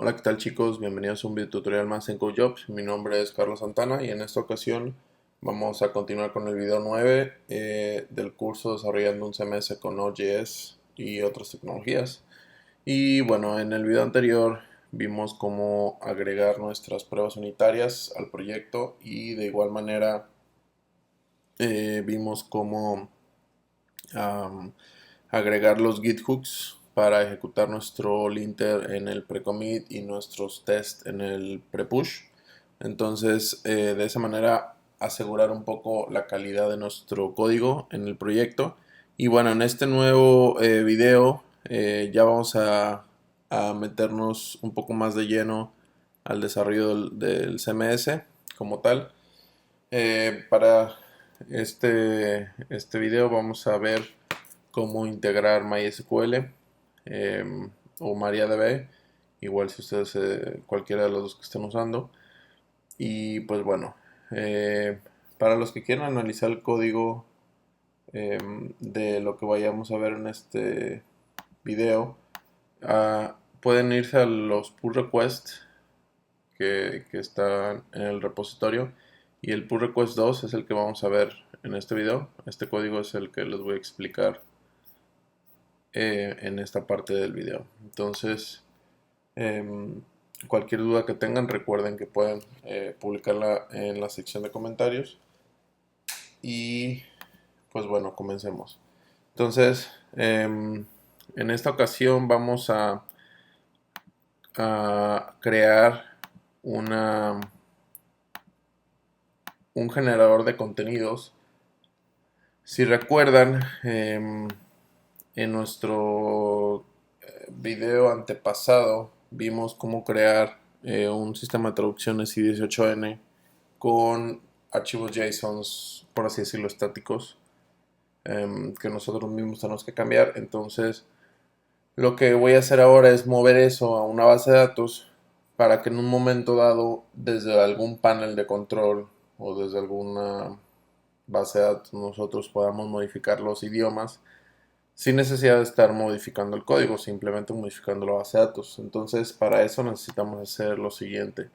Hola, ¿qué tal chicos? Bienvenidos a un video tutorial más en CodeJobs. Mi nombre es Carlos Santana y en esta ocasión vamos a continuar con el video 9 del curso Desarrollando un CMS con Node.js y otras tecnologías. Y bueno, en el video anterior vimos cómo agregar nuestras pruebas unitarias al proyecto y de igual manera vimos cómo am, agregar los Git hooks para ejecutar nuestro linter en el pre-commit y nuestros tests en el pre-push. Entonces, de esa manera asegurar un poco la calidad de nuestro código en el proyecto. Y bueno, en este nuevo video ya vamos a meternos un poco más de lleno al desarrollo del CMS como tal. Para este video vamos a ver cómo integrar MySQL o MariaDB, igual si ustedes cualquiera de los dos que estén usando. Y pues bueno, para los que quieran analizar el código de lo que vayamos a ver en este video, pueden irse a los pull requests que están en el repositorio, y el pull request 2 es el que vamos a ver en este video. Este código es el que les voy a explicar en esta parte del video. Entonces, cualquier duda que tengan, recuerden que pueden publicarla en la sección de comentarios. Y pues bueno, comencemos. Entonces, en esta ocasión vamos a crear un generador de contenidos. Si recuerdan, en nuestro video antepasado vimos cómo crear un sistema de traducciones i18n con archivos JSON, por así decirlo, estáticos, que nosotros mismos tenemos que cambiar. Entonces, lo que voy a hacer ahora es mover eso a una base de datos para que en un momento dado, desde algún panel de control o desde alguna base de datos, nosotros podamos modificar los idiomas sin necesidad de estar modificando el código, simplemente modificando la base de datos. Entonces, para eso necesitamos hacer lo siguiente.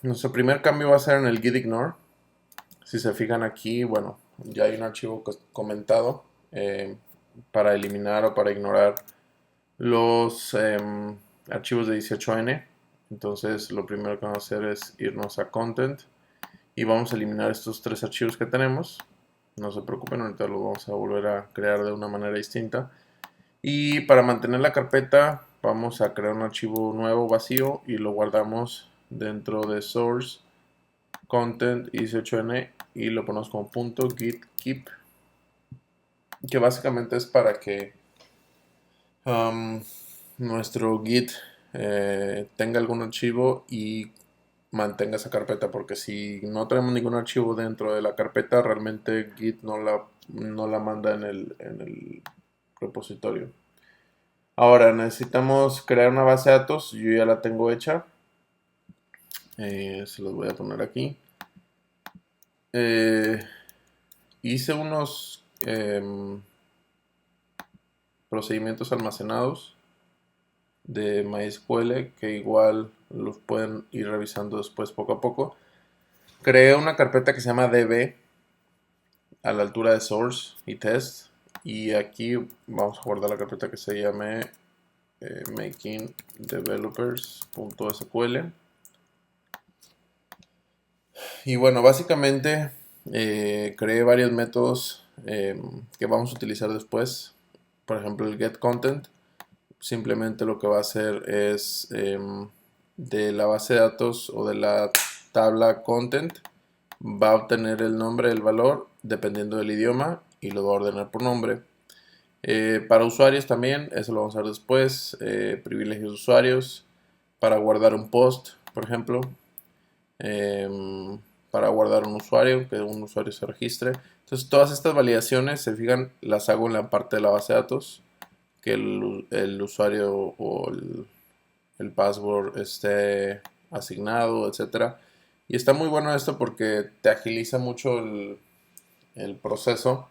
Nuestro primer cambio va a ser en el git ignore. Si se fijan aquí, bueno, ya hay un archivo comentado para eliminar o para ignorar los archivos de 18n. Entonces, lo primero que vamos a hacer es irnos a content y vamos a eliminar estos tres archivos que tenemos. No se preocupen, ahorita los vamos a volver a crear de una manera distinta. Y para mantener la carpeta vamos a crear un archivo nuevo vacío y lo guardamos dentro de source content 18n y lo ponemos como .git keep, que básicamente es para que nuestro git tenga algún archivo y mantenga esa carpeta, porque si no tenemos ningún archivo dentro de la carpeta, realmente Git no la manda en el repositorio. Ahora necesitamos crear una base de datos. Yo ya la tengo hecha. Se los voy a poner aquí. Hice unos procedimientos almacenados de MySQL que igual los pueden ir revisando después poco a poco. Creé una carpeta que se llama db a la altura de source y test, y aquí vamos a guardar la carpeta que se llame makingdevelopers.sql. Y bueno, básicamente creé varios métodos que vamos a utilizar después. Por ejemplo, el getContent simplemente lo que va a hacer es de la base de datos o de la tabla content va a obtener el nombre, el valor, dependiendo del idioma, y lo va a ordenar por nombre. Para usuarios también, eso lo vamos a ver después. Privilegios de usuarios, para guardar un post, por ejemplo. Para guardar un usuario, que un usuario se registre. Entonces, todas estas validaciones, se fijan, las hago en la parte de la base de datos, que el usuario o el password esté asignado, etcétera. Y está muy bueno esto porque te agiliza mucho el proceso,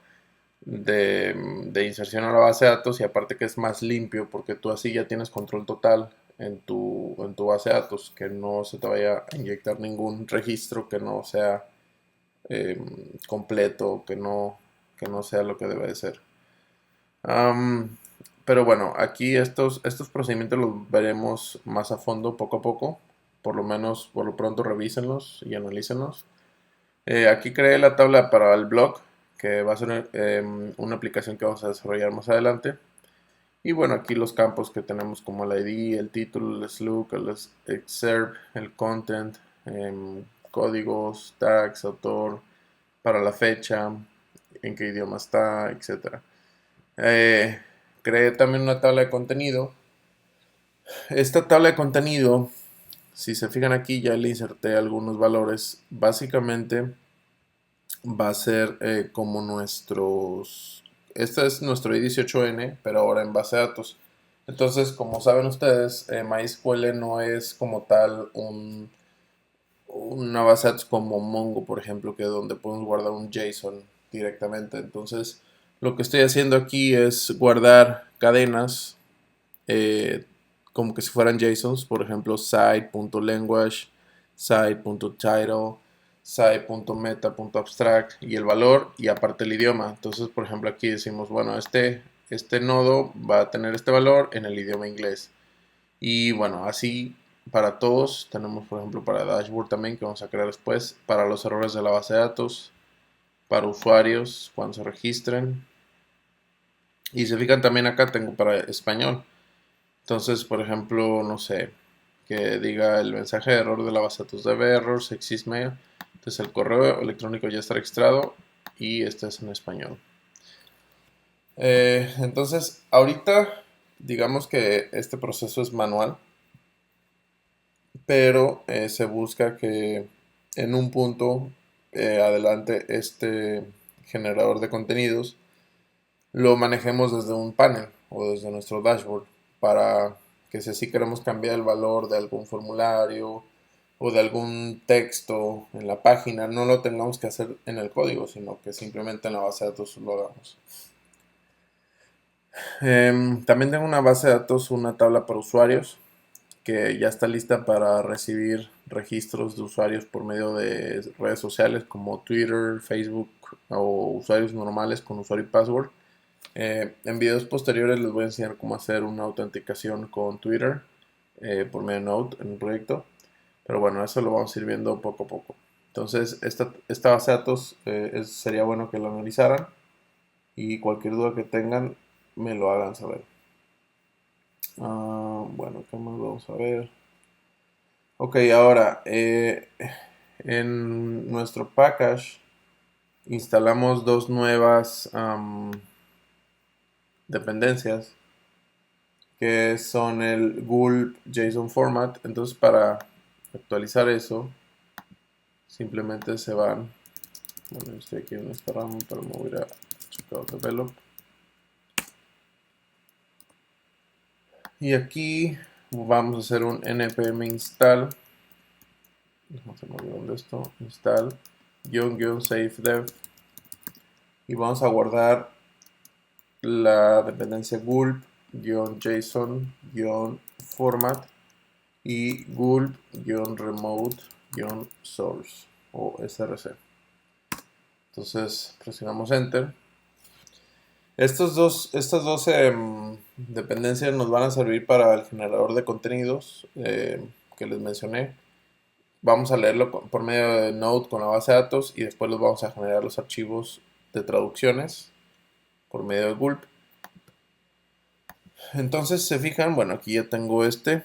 de inserción a la base de datos, y aparte que es más limpio porque tú así ya tienes control total en tu base de datos, que no se te vaya a inyectar ningún registro que no sea eh, completo, que no sea lo que debe de ser. Am, pero bueno, aquí estos procedimientos los veremos más a fondo poco a poco. Por lo menos, por lo pronto, revísenlos y analícenlos. Aquí creé la tabla para el blog, que va a ser una aplicación que vamos a desarrollar más adelante. Y bueno, aquí los campos que tenemos como el ID, el título, el slug, el excerpt, el content, códigos, tags, autor, para la fecha, en qué idioma está, etcétera. Eh, Creé también una tabla de contenido. Esta tabla de contenido, si se fijan aquí, ya le inserté algunos valores. Básicamente va a ser como nuestros... Este es nuestro i18n, pero ahora en base de datos. Entonces, como saben ustedes, MySQL no es como tal una base de datos como Mongo, por ejemplo, que es donde podemos guardar un JSON directamente. Entonces, lo que estoy haciendo aquí es guardar cadenas eh, como que si fueran JSONs, por ejemplo, site.language, site.title, site.meta.abstract y el valor y aparte el idioma. Entonces, por ejemplo, aquí decimos, bueno, este nodo va a tener este valor en el idioma inglés. Y bueno, así para todos. Tenemos, por ejemplo, para dashboard también, que vamos a crear después, para los errores de la base de datos, para usuarios cuando se registren. Y se fijan también acá tengo para español. Entonces, por ejemplo, no sé, que diga el mensaje de error de la base de datos debe errors exist mail. Entonces el correo electrónico ya está registrado y este es en español. Entonces, ahorita digamos que este proceso es manual, pero se busca que en un punto adelante este generador de contenidos lo manejemos desde un panel o desde nuestro dashboard para que si así queremos cambiar el valor de algún formulario o de algún texto en la página, no lo tengamos que hacer en el código, sino que simplemente en la base de datos lo hagamos. También tengo una base de datos, una tabla para usuarios, que ya está lista para recibir registros de usuarios por medio de redes sociales como Twitter, Facebook o usuarios normales con usuario y password. En videos posteriores les voy a enseñar cómo hacer una autenticación con Twitter por medio de Node en un proyecto. Pero bueno, eso lo vamos a ir viendo poco a poco. Entonces, esta base de datos sería bueno que lo analizaran y cualquier duda que tengan me lo hagan saber. Bueno, ¿qué más vamos a ver? Ok, ahora en nuestro package instalamos dos nuevas dependencias que son el gulp JSON format. Entonces, para actualizar eso, simplemente se van. Bueno, yo estoy aquí en esta rama, pero me voy a ir a checkout develop. Y aquí vamos a hacer un npm install. No se me olvidó esto. Install --save dev. Y vamos a guardar la dependencia gulp-json-format y gulp-remote-source o src. Entonces presionamos enter. Estas dos dependencias nos van a servir para el generador de contenidos que les mencioné. Vamos a leerlo por medio de Node con la base de datos y después los vamos a generar los archivos de traducciones por medio de gulp. Entonces se fijan, bueno, aquí ya tengo este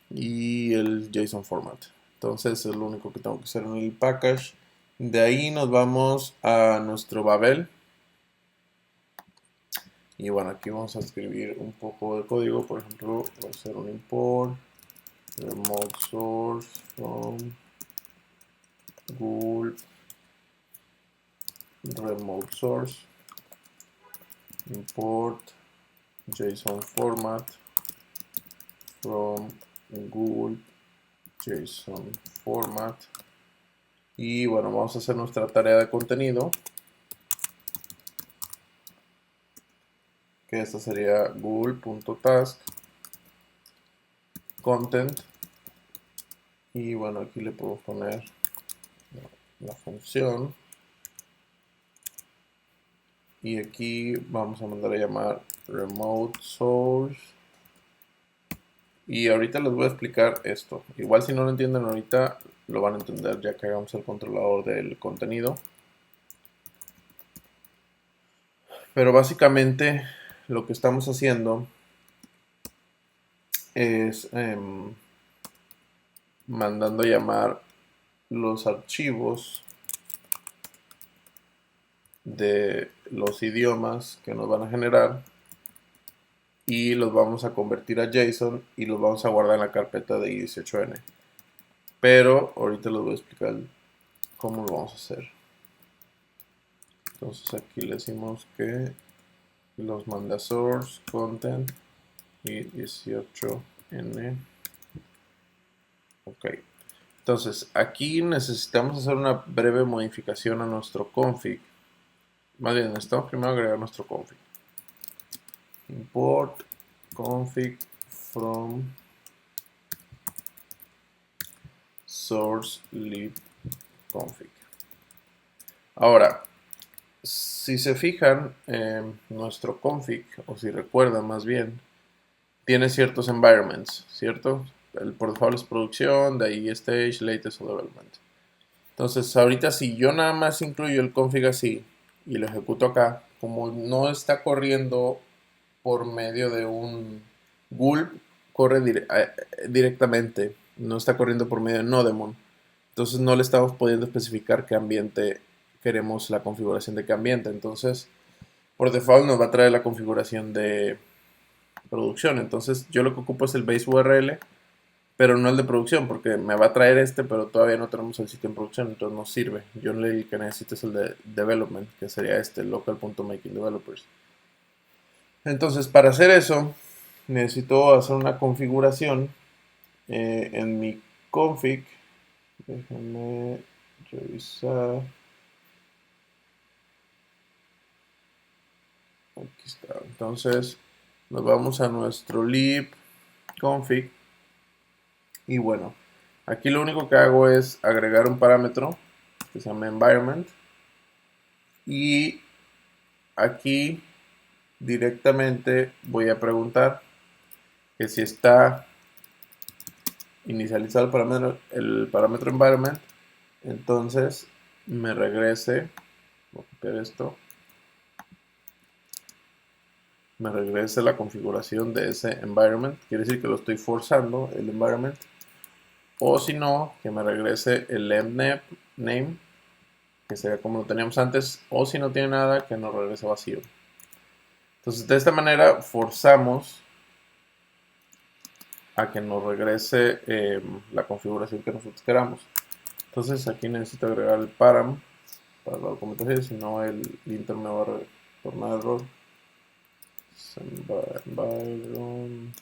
y el JSON format. Entonces es lo único que tengo que hacer en el package. De ahí nos vamos a nuestro Babel. Y bueno, aquí vamos a escribir un poco de código. Por ejemplo, voy a hacer un import remote source from gulp remote source import JSON format from gulp JSON format. Y bueno, vamos a hacer nuestra tarea de contenido. que esta sería google.task content. Y bueno, aquí le puedo poner la función. Y aquí vamos a mandar a llamar remote source. Y ahorita les voy a explicar esto. Igual si no lo entienden ahorita, lo van a entender ya que hagamos el controlador del contenido. Pero básicamente lo que estamos haciendo es mandando a llamar los archivos de los idiomas que nos van a generar y los vamos a convertir a JSON y los vamos a guardar en la carpeta de i18n. Pero ahorita les voy a explicar cómo lo vamos a hacer. Entonces aquí le decimos que los manda source content y 18n. Ok. Entonces aquí necesitamos hacer una breve modificación a nuestro config. Más bien, necesitamos primero agregar nuestro config. Import config from source lib config. Ahora, si se fijan, nuestro config, o si recuerdan más bien, tiene ciertos environments, ¿cierto? El por default es producción, de ahí stage, latest o development. Entonces, ahorita si yo nada más incluyo el config así y lo ejecuto acá, como no está corriendo por medio de un gulp, corre directamente, no está corriendo por medio de Nodemon. Entonces no le estamos pudiendo especificar qué ambiente queremos la configuración de qué ambiente. Entonces, por default nos va a traer la configuración de producción. Entonces, yo lo que ocupo es el base URL, pero no el de producción, porque me va a traer este, pero todavía no tenemos el sitio en producción, entonces no sirve. Yo el que necesito es el de development, que sería este, local.makingdevelopers. Entonces, para hacer eso, necesito hacer una configuración en mi config. Déjame revisar. Aquí está. Entonces, nos vamos a nuestro lib config. Y bueno, aquí lo único que hago es agregar un parámetro que se llama environment. Y aquí directamente voy a preguntar que si está inicializado el parámetro environment, entonces me regrese, voy a copiar esto, me regrese la configuración de ese environment, quiere decir que lo estoy forzando el environment, o si no, que me regrese el name, que sería como lo teníamos antes, o si no tiene nada, que nos regrese vacío. Entonces de esta manera forzamos a que nos regrese la configuración que nosotros queramos. Entonces aquí necesito agregar el param para la documentación, si no el linter me va a retornar error. Environment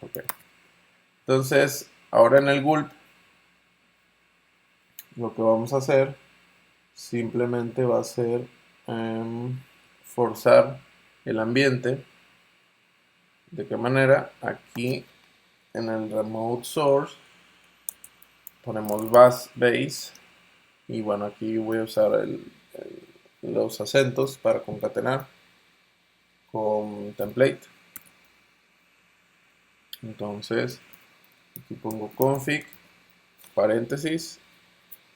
okay. Entonces ahora en el gulp lo que vamos a hacer simplemente va a ser forzar el ambiente. ¿De qué manera? Aquí en el remote source ponemos base y bueno, aquí voy a usar los acentos para concatenar con template. Entonces aquí pongo config paréntesis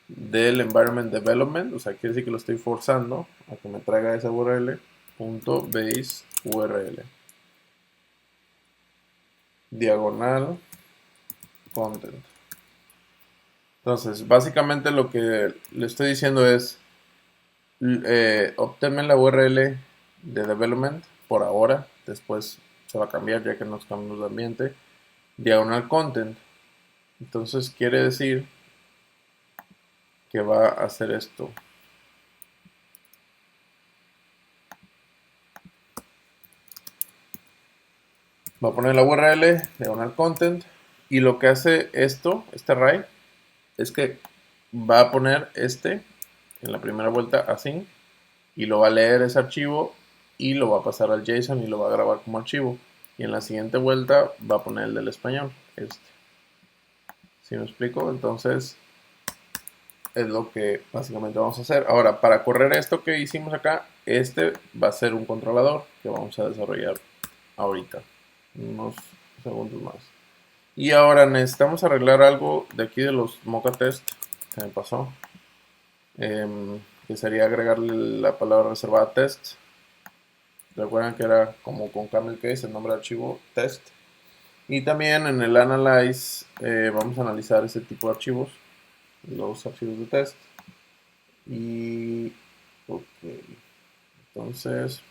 del environment development, o sea, quiere decir que lo estoy forzando a que me traiga esa URL, .base URL, diagonal content. Entonces, básicamente lo que le estoy diciendo es, obténme la URL de development por ahora, después se va a cambiar ya que nos cambiamos de ambiente, diagonal content. Entonces quiere decir que va a hacer esto. Va a poner la URL, diagonal content, y lo que hace este array, es que va a poner este en la primera vuelta async y lo va a leer ese archivo y lo va a pasar al JSON y lo va a grabar como archivo. Y en la siguiente vuelta va a poner el del español. ¿Sí me explico? Entonces es lo que básicamente vamos a hacer. Ahora, para correr esto que hicimos acá, este va a ser un controlador que vamos a desarrollar ahorita. Unos segundos más. Y ahora necesitamos arreglar algo de aquí de los mocha test que me pasó. Que sería agregarle la palabra reservada test. Recuerden que era como con camel case el nombre de archivo test. Y también en el analyze vamos a analizar ese tipo de archivos, los archivos de test. Y ok, entonces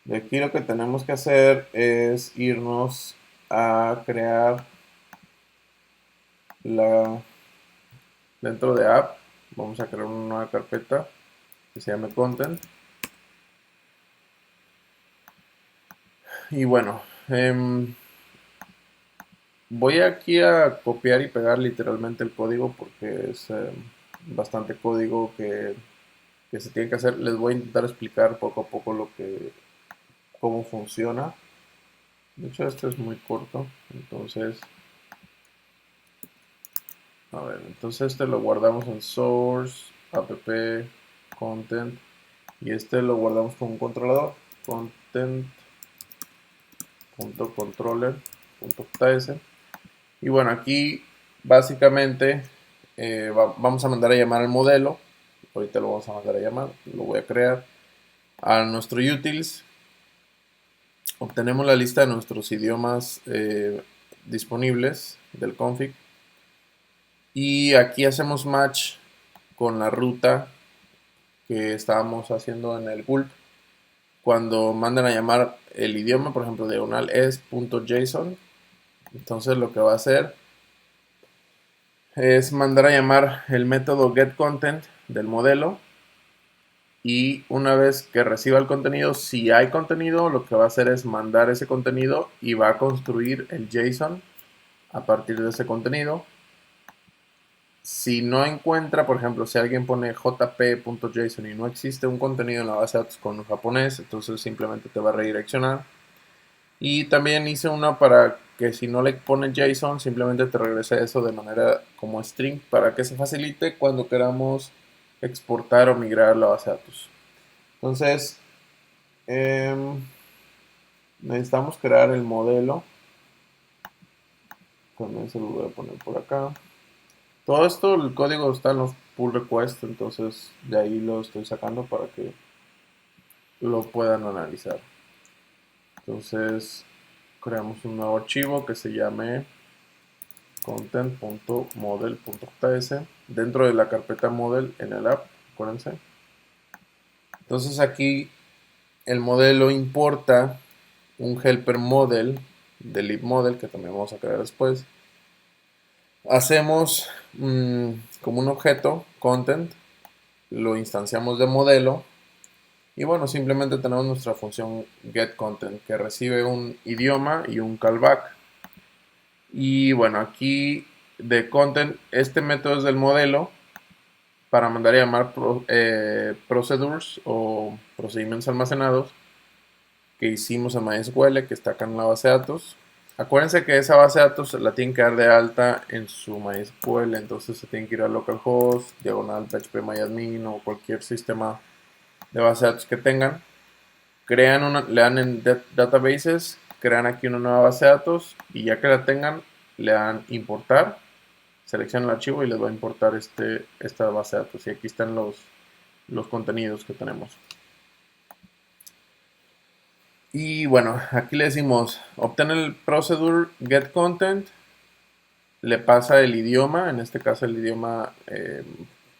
de aquí lo que tenemos que hacer es irnos a crear la dentro de app. Vamos a crear una nueva carpeta que se llame content. Y bueno, voy aquí a copiar y pegar literalmente el código porque es bastante código que se tiene que hacer. Les voy a intentar explicar poco a poco cómo funciona. De hecho, este es muy corto, entonces, a ver, entonces este lo guardamos en source, app, content, y este lo guardamos con un controlador, content.controller.js. Y bueno, aquí básicamente vamos a mandar a llamar al modelo. Ahorita lo vamos a mandar a llamar, lo voy a crear a nuestro utils. Obtenemos la lista de nuestros idiomas disponibles del config y aquí hacemos match con la ruta que estábamos haciendo en el gulp. Cuando mandan a llamar el idioma, por ejemplo, diagonal es.json, entonces lo que va a hacer es mandar a llamar el método getContent del modelo y una vez que reciba el contenido, si hay contenido, lo que va a hacer es mandar ese contenido y va a construir el JSON a partir de ese contenido. Si no encuentra, por ejemplo, si alguien pone jp.json y no existe un contenido en la base de datos con japonés, entonces simplemente te va a redireccionar. Y también hice una para que si no le pone JSON, simplemente te regrese eso de manera como string para que se facilite cuando queramos exportar o migrar la base de datos. Entonces, necesitamos crear el modelo. También se lo voy a poner por acá. Todo esto, el código está en los pull requests, entonces de ahí lo estoy sacando para que lo puedan analizar. Entonces, creamos un nuevo archivo que se llame content.model.js dentro de la carpeta model en el app, acuérdense. Entonces aquí el modelo importa un helper model del libmodel que también vamos a crear después. Hacemos como un objeto content, lo instanciamos de modelo y bueno, simplemente tenemos nuestra función getContent que recibe un idioma y un callback. Y bueno, aquí de content, este método es del modelo para mandar a llamar procedures o procedimientos almacenados que hicimos en MySQL, que está acá en la base de datos. Acuérdense que esa base de datos la tienen que dar de alta en su MySQL, entonces se tienen que ir a localhost, diagonal phpMyAdmin o cualquier sistema de base de datos que tengan. Crean le dan en databases, crean aquí una nueva base de datos y ya que la tengan, le dan importar, seleccionan el archivo y les va a importar esta base de datos. Y aquí están los contenidos que tenemos. Y bueno, aquí le decimos, obtener el procedure getContent, le pasa el idioma, en este caso el idioma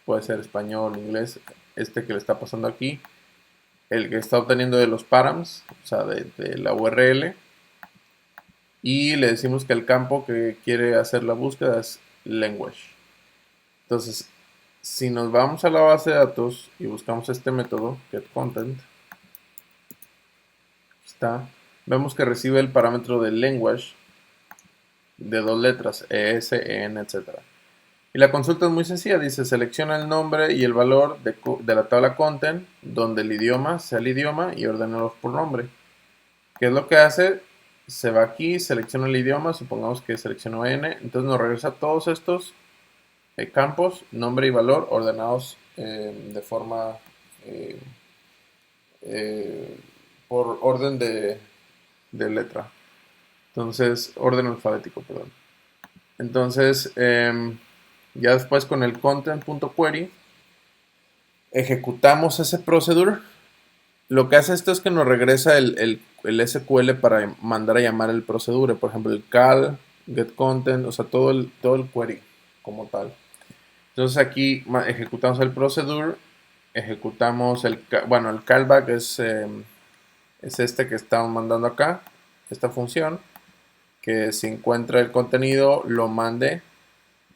puede ser español, inglés, este que le está pasando aquí, el que está obteniendo de los params, o sea, de la URL, y le decimos que el campo que quiere hacer la búsqueda es language. Entonces, si nos vamos a la base de datos y buscamos este método, getContent, vemos que recibe el parámetro de language de dos letras, ES, EN, etc. Y la consulta es muy sencilla, dice selecciona el nombre y el valor de la tabla content, donde el idioma sea el idioma y ordénalos por nombre. ¿Qué es lo que hace? Se va aquí, selecciona el idioma, supongamos que seleccionó N, entonces nos regresa todos estos campos, nombre y valor, ordenados de forma eh, eh, por orden de letra. Entonces, orden alfabético, perdón. Entonces, ya después con el content.query ejecutamos ese procedure. Lo que hace esto es que nos regresa el SQL para mandar a llamar el procedure. Por ejemplo, el call, get content, o sea, todo el query como tal. Entonces aquí ejecutamos el procedure, ejecutamos bueno, el callback es este que estamos mandando acá, esta función, que si encuentra el contenido, lo mande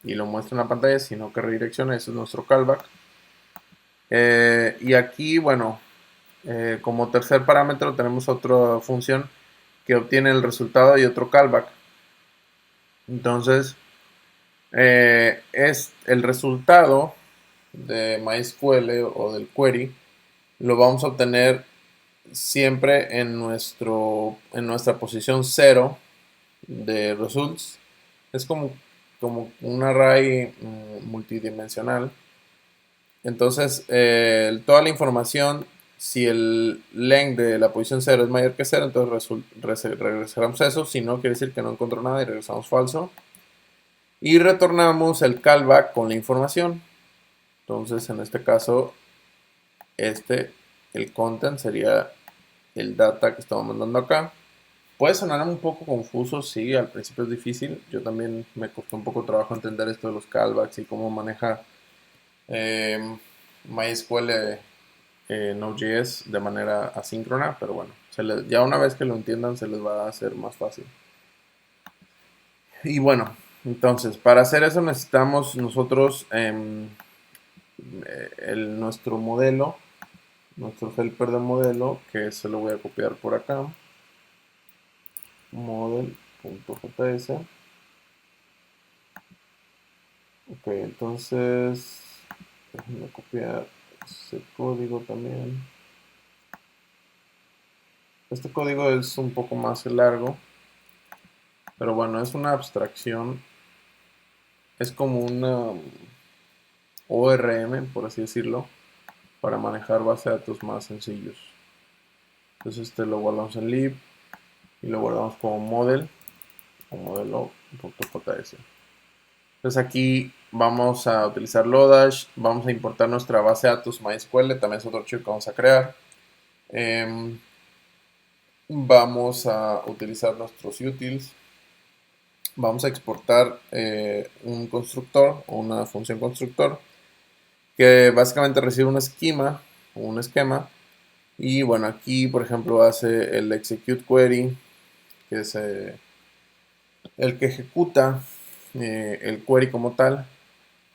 y lo muestra en la pantalla, sino que redirecciona, ese es nuestro callback. Y aquí, bueno, como tercer parámetro tenemos otra función que obtiene el resultado y otro callback. Entonces, es el resultado de MySQL o del query, lo vamos a obtener siempre en nuestra posición 0 de results. Es como un array multidimensional. Entonces, toda la información, si el length de la posición 0 es mayor que 0, entonces regresaremos eso. Si no, quiere decir que no encontró nada y regresamos falso. Y retornamos el callback con la información. Entonces, en este caso, el content sería el data que estamos mandando acá. Puede sonar un poco confuso, sí, al principio es difícil. Yo también me costó un poco trabajo entender esto de los callbacks y cómo maneja eh, MySQL Node.js de manera asíncrona, pero bueno, ya una vez que lo entiendan se les va a hacer más fácil. Y bueno, entonces, para hacer eso necesitamos nosotros nuestro modelo, nuestro helper de modelo, que se lo voy a copiar por acá, model.js. Ok, entonces, déjenme copiar ese código también. Este código es un poco más largo, pero bueno, es una abstracción, es como una ORM, por así decirlo, para manejar base de datos más sencillos. Entonces este lo guardamos en lib y lo guardamos como model o modelo.js. Entonces aquí vamos a utilizar Lodash, vamos a importar nuestra base de datos MySQL, también es otro archivo que vamos a crear. Vamos a utilizar nuestros utils. Vamos a exportar un constructor o una función constructor que básicamente recibe un esquema o un esquema. Y bueno, aquí por ejemplo hace el execute query, que es el que ejecuta el query como tal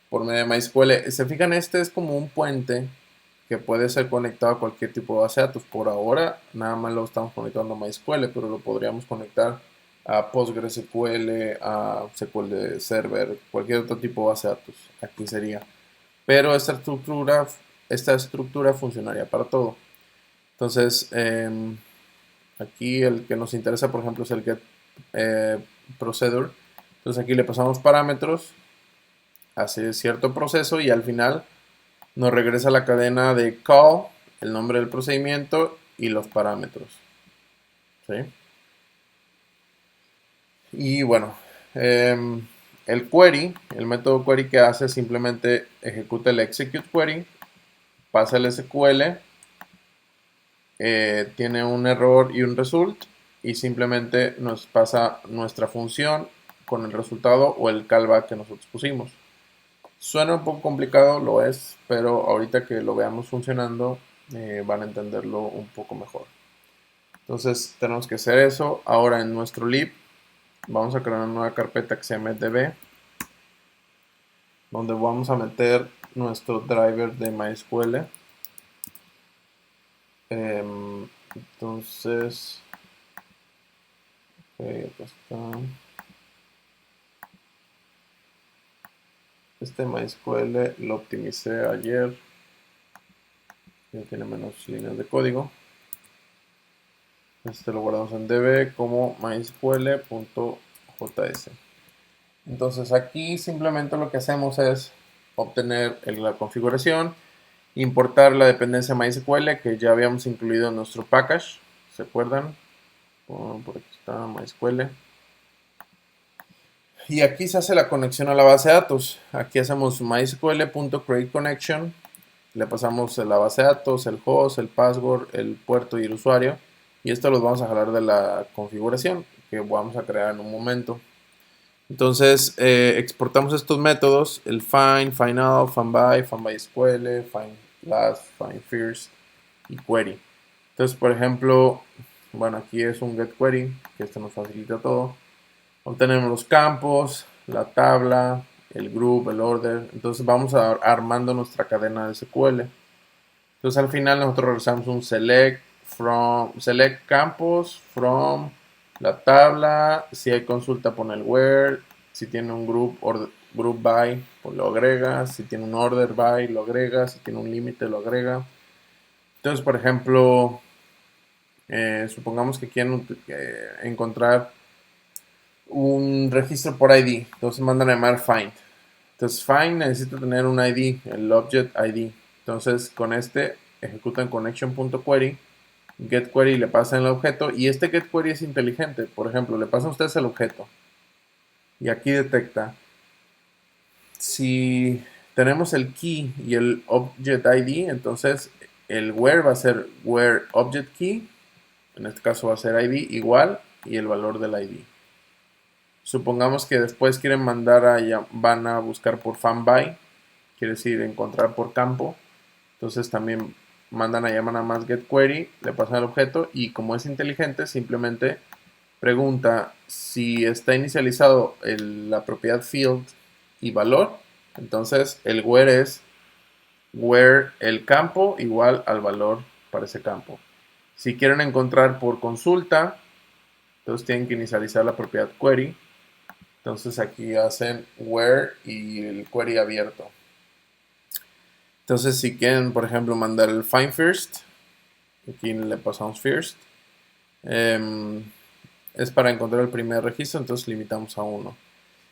por medio de MySQL. Se fijan, este es como un puente que puede ser conectado a cualquier tipo de base de datos. Por ahora nada más lo estamos conectando a MySQL, pero lo podríamos conectar a PostgreSQL, a SQL Server, cualquier otro tipo de base de datos. Aquí sería. Pero esta estructura funcionaría para todo. Entonces, aquí el que nos interesa, por ejemplo, es el get procedure. Entonces aquí le pasamos parámetros, hace cierto proceso y al final nos regresa la cadena de call, el nombre del procedimiento y los parámetros. ¿Sí? Y bueno, el query, el método query que hace simplemente ejecuta el execute query, pasa el SQL, tiene un error y un result y simplemente nos pasa nuestra función con el resultado o el callback que nosotros pusimos. Suena un poco complicado, lo es, pero ahorita que lo veamos funcionando van a entenderlo un poco mejor. Entonces tenemos que hacer eso. Ahora en nuestro lib vamos a crear una nueva carpeta que se llama db, donde vamos a meter nuestro driver de MySQL. Entonces, okay, acá está. Este MySQL lo optimicé ayer. Ya tiene menos líneas de código. Este lo guardamos en db como mysql.js. Entonces aquí simplemente lo que hacemos es obtener la configuración, importar la dependencia MySQL que ya habíamos incluido en nuestro package. ¿Se acuerdan? Por aquí está MySQL. Y aquí se hace la conexión a la base de datos. Aquí hacemos mysql.createConnection. Le pasamos la base de datos, el host, el password, el puerto y el usuario. Y esto los vamos a jalar de la configuración que vamos a crear en un momento. Entonces exportamos estos métodos, el find, find out, find by, find by SQL, find last, find first y query. Entonces, por ejemplo, bueno, aquí es un get query, que esto nos facilita todo. Obtenemos los campos, la tabla, el group, el order. Entonces vamos armando nuestra cadena de SQL. Entonces al final nosotros realizamos un select campos from la tabla. Si hay consulta pone el where. Si tiene un group by pues lo agrega. Si tiene un order by lo agrega. Si tiene un límite lo agrega. Entonces por ejemplo supongamos que quieren encontrar un registro por ID. Entonces mandan a llamar find. Entonces find necesita tener un ID, el object ID. Entonces con este ejecutan connection.query, getQuery le pasan el objeto y este getQuery es inteligente. Por ejemplo, le pasan a ustedes el objeto y aquí detecta si tenemos el key y el object ID, entonces el where va a ser where object key, en este caso va a ser ID igual y el valor del ID. Supongamos que después quieren van a buscar por fanby, quiere decir encontrar por campo. Entonces también mandan a llamar a más getQuery, le pasan el objeto y como es inteligente simplemente pregunta si está inicializado la propiedad field y valor. Entonces el where es where el campo igual al valor para ese campo. Si quieren encontrar por consulta, entonces tienen que inicializar la propiedad query. Entonces aquí hacen where y el query abierto. Entonces si quieren, por ejemplo, mandar el find first, aquí le pasamos first, es para encontrar el primer registro, entonces limitamos a 1.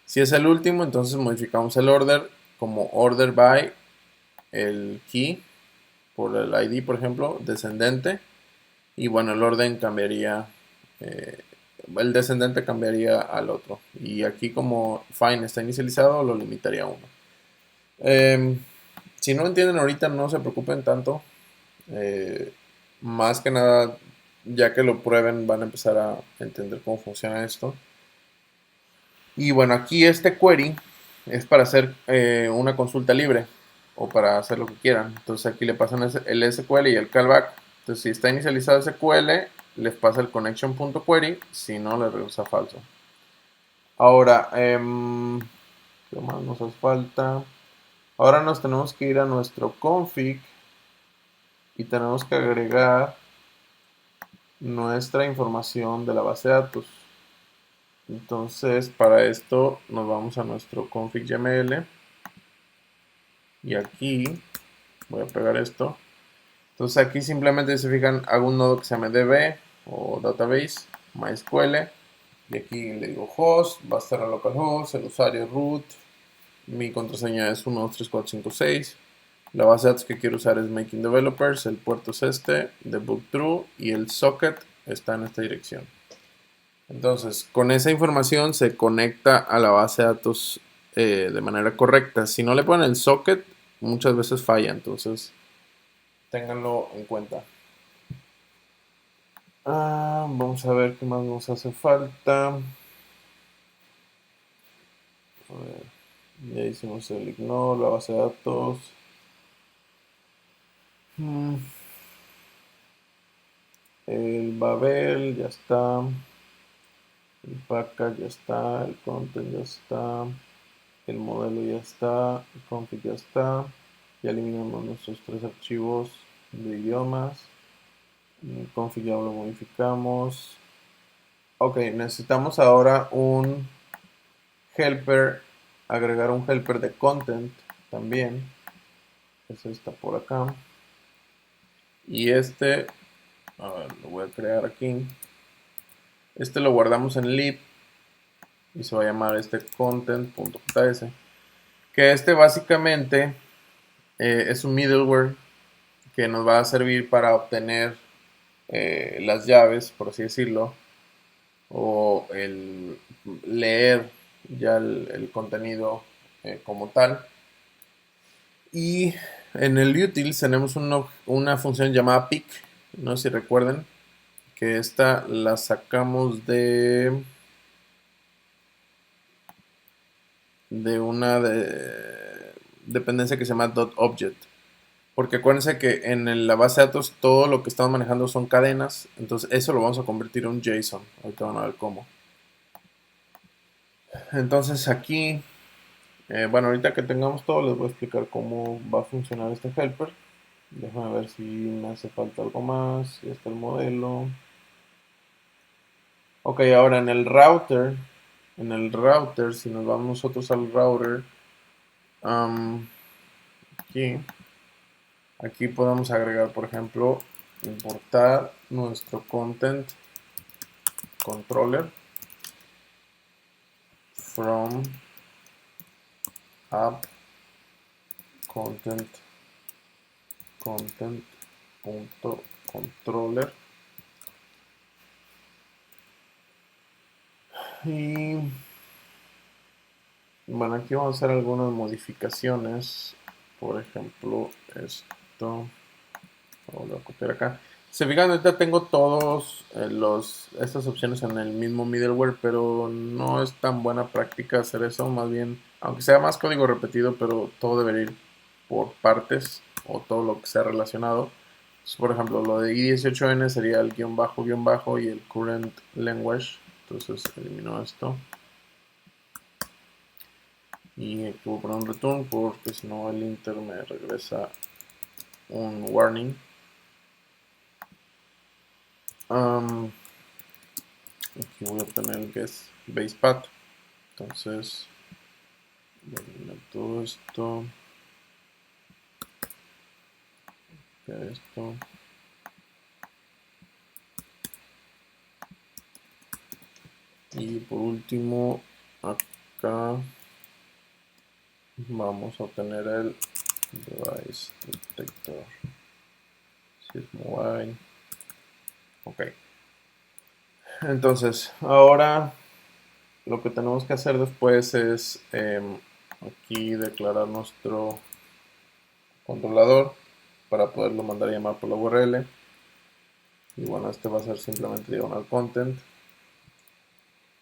Si es el último, entonces modificamos el order como order by el key por el ID, por ejemplo, descendente. Y bueno, el orden cambiaría, el descendente cambiaría al otro. Y aquí como find está inicializado, lo limitaría a 1. Si no entienden ahorita, no se preocupen tanto. Más que nada, ya que lo prueben, van a empezar a entender cómo funciona esto. Y bueno, aquí este query es para hacer una consulta libre o para hacer lo que quieran. Entonces aquí le pasan el SQL y el callback. Entonces si está inicializado SQL, les pasa el connection.query, si no, le regresa falso. Ahora, ¿qué más nos hace falta? Ahora nos tenemos que ir a nuestro config y tenemos que agregar nuestra información de la base de datos. Entonces, para esto nos vamos a nuestro config.yml y aquí voy a pegar esto. Entonces aquí simplemente se fijan, hago un nodo que se llama db o database, MySQL, y aquí le digo host, va a estar a localhost, el usuario root, mi contraseña es 123456, la base de datos que quiero usar es making developers, el puerto es este, debug true y el socket está en esta dirección. Entonces, con esa información se conecta a la base de datos de manera correcta. Si no le ponen el socket, muchas veces falla, entonces ténganlo en cuenta. Vamos a ver qué más nos hace falta. A ver, ya hicimos el ignore, la base de datos. El Babel ya está. El package ya está. El content ya está. El modelo ya está. El config ya está. Ya eliminamos nuestros 3 archivos de idiomas. El config ya lo modificamos. Ok, necesitamos ahora un helper agregar un helper de content también. Ese está por acá. Y este, a ver, lo voy a crear aquí. Este lo guardamos en lib y se va a llamar este content.js. Que este básicamente es un middleware que nos va a servir para obtener las llaves, por así decirlo, o el leer ya el contenido como tal. Y en el utils tenemos una función llamada pick, no sé si recuerden, que esta la sacamos de una dependencia que se llama .object. Porque acuérdense que en la base de datos todo lo que estamos manejando son cadenas, entonces eso lo vamos a convertir en un JSON. Ahorita van a ver cómo. Entonces aquí, bueno, ahorita que tengamos todo les voy a explicar cómo va a funcionar este helper. Déjame ver si me hace falta algo más. Ya está el modelo. Ok, ahora en el router, si nos vamos nosotros al router, aquí, aquí podemos agregar, por ejemplo, importar nuestro content controller from app content.controller. Y bueno, aquí vamos a hacer algunas modificaciones. Por ejemplo, esto. Lo voy a copiar acá. Se fijan, ahorita tengo todos estas opciones en el mismo middleware, pero no es tan buena práctica hacer eso. Más bien, aunque sea más código repetido, pero todo debería ir por partes o todo lo que sea relacionado. Entonces, por ejemplo, lo de i18n sería el guión bajo y el current language. Entonces elimino esto. Y aquí voy a poner un return porque si no el inter me regresa un warning. Aquí voy a obtener el que es basepath. Entonces, voy a eliminar todo esto. Esto. Y por último, acá vamos a obtener el device detector. Si es mobile. Ok. Entonces, ahora lo que tenemos que hacer después es aquí declarar nuestro controlador para poderlo mandar a llamar por la URL. Y bueno, este va a ser simplemente diagonal content.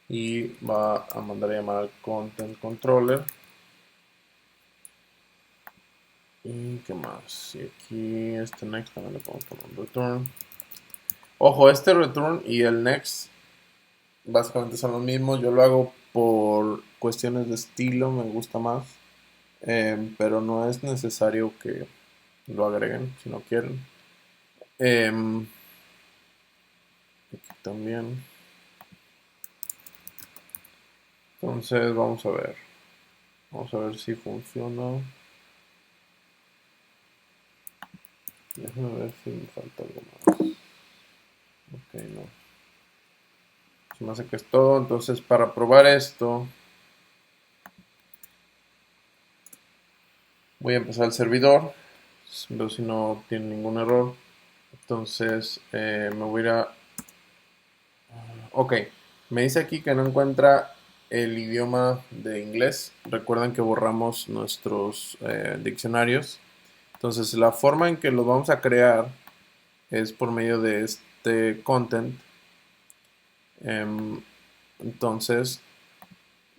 Y va a mandar a llamar al content controller. Y qué más. Y aquí este next también le podemos poner un return. Ojo, este return y el next básicamente son los mismos. Yo lo hago por cuestiones de estilo, me gusta más. Pero no es necesario que lo agreguen si no quieren. Aquí también. Entonces vamos a ver. Vamos a ver si funciona. Déjame ver si me falta algo más. Ok, no. Se me hace que es todo. Entonces, para probar esto, voy a empezar el servidor. Veo si no tiene ningún error. Entonces, me voy a ir a... Ok, me dice aquí que no encuentra el idioma de inglés. Recuerden que borramos nuestros diccionarios. Entonces, la forma en que los vamos a crear es por medio de este content. Entonces,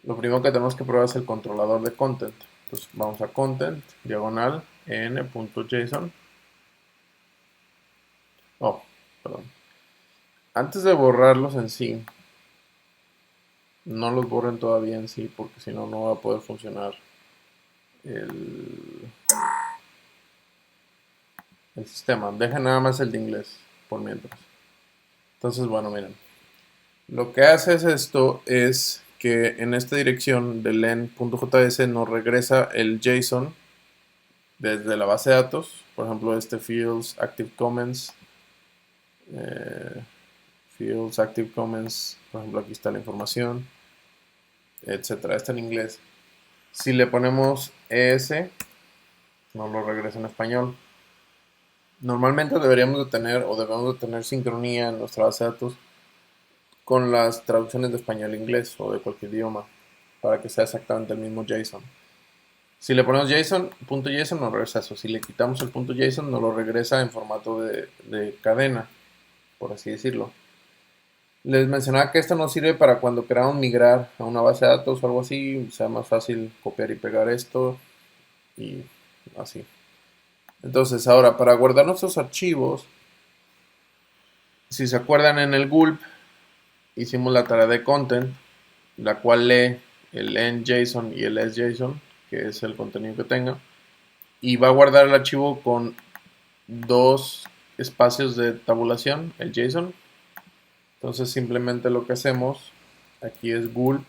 lo primero que tenemos que probar es el controlador de content. Entonces vamos a content, diagonal, n.json. Oh, perdón. Antes de borrarlos en sí, no los borren todavía en sí, porque si no, no va a poder funcionar el, el sistema. Dejen nada más el de inglés, por mientras. Entonces, bueno, miren. Lo que hace es esto es que en esta dirección de len.js nos regresa el JSON desde la base de datos. Por ejemplo, este fields, active comments, fields, active comments, por ejemplo, aquí está la información, etcétera. Está en inglés. Si le ponemos ES, nos lo regresa en español. Normalmente deberíamos de tener o debemos de tener sincronía en nuestra base de datos con las traducciones de español a inglés o de cualquier idioma para que sea exactamente el mismo JSON. Si le ponemos JSON, punto .json nos regresa eso. Si le quitamos el punto .json nos lo regresa en formato de cadena, por así decirlo. Les mencionaba que esto nos sirve para cuando queramos migrar a una base de datos o algo así, sea más fácil copiar y pegar esto y así. Entonces ahora, para guardar nuestros archivos, si se acuerdan en el gulp, hicimos la tarea de content, la cual lee el end.json y el s.json, que es el contenido que tenga, y va a guardar el archivo con dos espacios de tabulación, el JSON. Entonces simplemente lo que hacemos aquí es gulp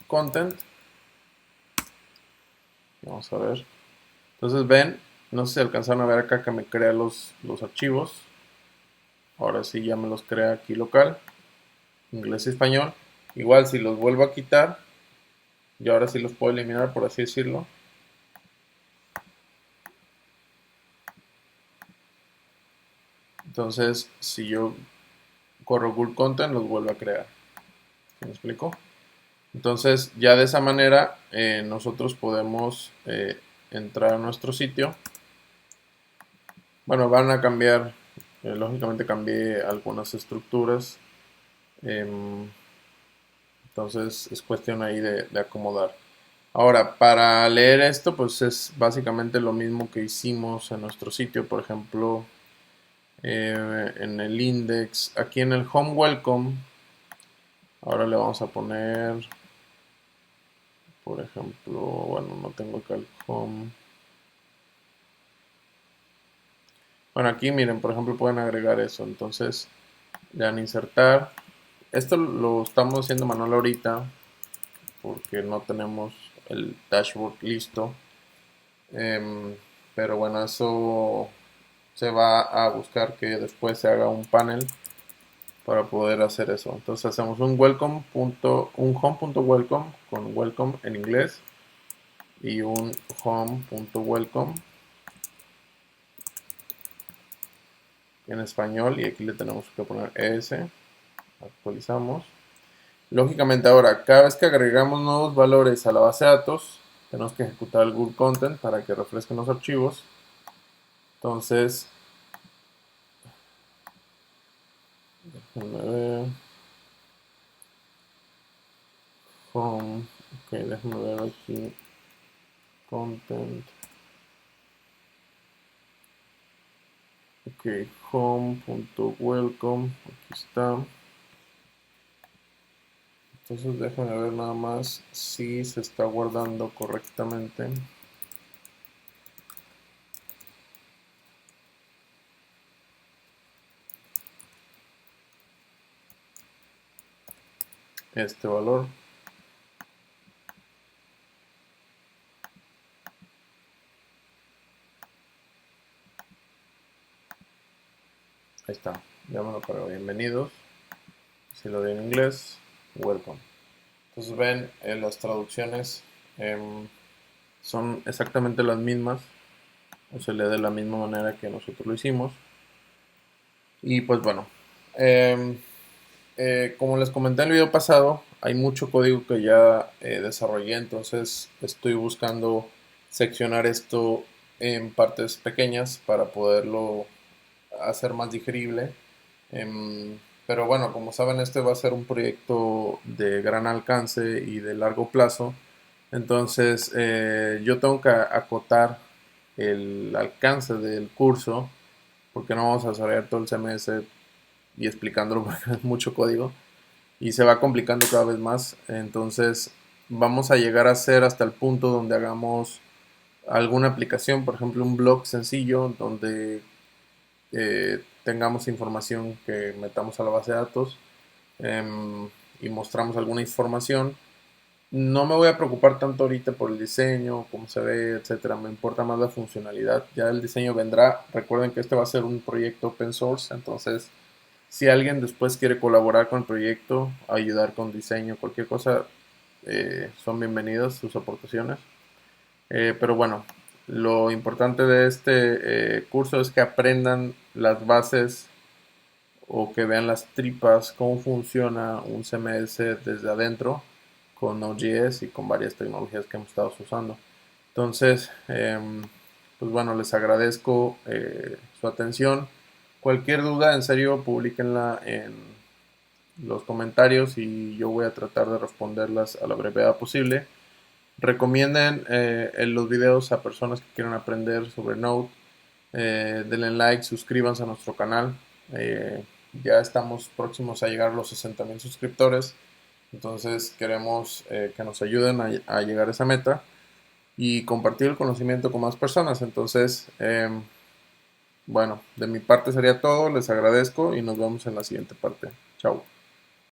content. Vamos a ver. Entonces ven, no sé si alcanzaron a ver acá que me crea los archivos. Ahora sí ya me los crea aquí local, inglés y español. Igual si los vuelvo a quitar, y ahora sí los puedo eliminar, por así decirlo. Entonces si yo corro gulp content, los vuelvo a crear. ¿Me explico? Entonces ya de esa manera nosotros podemos entrar a nuestro sitio. Bueno, van a cambiar, lógicamente cambié algunas estructuras, entonces es cuestión ahí de acomodar. Ahora, para leer esto, pues es básicamente lo mismo que hicimos en nuestro sitio. Por ejemplo, en el index, aquí en el home welcome, ahora le vamos a poner, por ejemplo, bueno, no tengo acá el home. Bueno, aquí miren, por ejemplo, pueden agregar eso. Entonces, le dan insertar. Esto lo estamos haciendo manual ahorita porque no tenemos el dashboard listo. Pero bueno, eso se va a buscar que después se haga un panel para poder hacer eso. Entonces hacemos un home.welcome con welcome en inglés y un home.welcome en español, y aquí le tenemos que poner ES. Actualizamos. Lógicamente ahora, cada vez que agregamos nuevos valores a la base de datos, tenemos que ejecutar el gulp content para que refresquen los archivos. Entonces, déjenme ver. Home, ok, déjenme ver aquí. Content. Ok, home.welcome, aquí está. Entonces déjenme ver nada más si se está guardando correctamente. Este valor. Ahí está, ya me lo cargo. Bienvenidos. Si lo doy en inglés, welcome. Entonces ven, las traducciones son exactamente las mismas, o se lee de la misma manera que nosotros lo hicimos. Y pues bueno, como les comenté en el video pasado, hay mucho código que ya desarrollé, entonces estoy buscando seccionar esto en partes pequeñas para poderlo hacer más digerible. Pero bueno, como saben, este va a ser un proyecto de gran alcance y de largo plazo. Entonces, yo tengo que acotar el alcance del curso, porque no vamos a desarrollar todo el CMS y explicándolo porque es mucho código y se va complicando cada vez más. Entonces, vamos a llegar a hacer hasta el punto donde hagamos alguna aplicación, por ejemplo, un blog sencillo donde tengamos información que metamos a la base de datos y mostramos alguna información No me voy a preocupar tanto ahorita por el diseño, cómo se ve, etcétera. Me importa más la funcionalidad. Ya el diseño vendrá. Recuerden que este va a ser un proyecto open source, entonces si alguien después quiere colaborar con el proyecto, ayudar con diseño, cualquier cosa, son bienvenidas sus aportaciones. Pero bueno, lo importante de este curso es que aprendan las bases o que vean las tripas, cómo funciona un CMS desde adentro con Node.js y con varias tecnologías que hemos estado usando. Entonces, pues bueno, les agradezco su atención. Cualquier duda, en serio, publíquenla en los comentarios y yo voy a tratar de responderlas a la brevedad posible. Recomienden los videos a personas que quieran aprender sobre Node. Denle like, suscríbanse a nuestro canal. Ya estamos próximos a llegar a los 60,000 suscriptores. Entonces queremos que nos ayuden a llegar a esa meta y compartir el conocimiento con más personas. Entonces, bueno, de mi parte sería todo. Les agradezco y nos vemos en la siguiente parte. Chao.